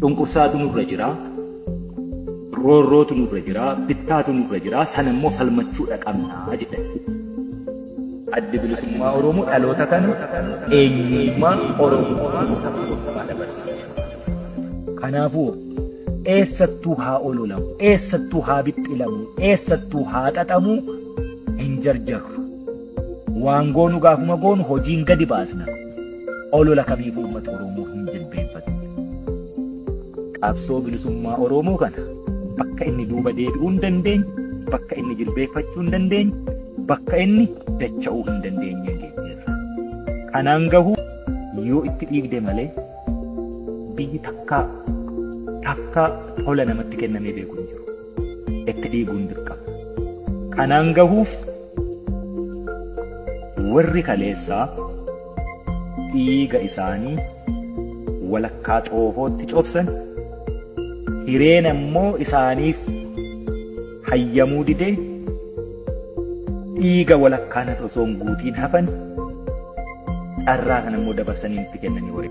cunqursaatu nurra jira, roorrootu nurra jira, bittaatu nurra jira, sanammoo falmachuudha qabnaa jedhan. Addi bilisummaa Oromoo dhaloota kana eenyummaa Oromummaa sabboonummaa dabarsiisa. Kanaafuu eessattuu haa ololamu, eessattuu haa bixxilamu, eessattuu haa xaxamu hin jarjarru. Waan goonu gaafuma goonu hojiin gadi baasna. Olola kamiif uummata Oromoo hin jilbeenfatu. Qabsoo bilisummaa Oromoo kana bakka inni duuba deebi'uu hin dandeenye, bakka inni jilbeeffachuu hin dandeenye, bakka inni dacha'uu hin dandeenye geejjirra. Kanaan gahuu yoo itti dhiigde malee biyyi takka tola namatti kennamee beeku hin jiru. Itti dhiiguun dirqama. Kanaan gahuuf warri kaleessaa dhiiga isaanii walakkaa xoofootti cobsan, hireen ammoo isaaniif hayyamuu didee dhiiga walakkaan osoo hin guutiin hafan carraa kan ammoo dabarsanii itti kennanii warri.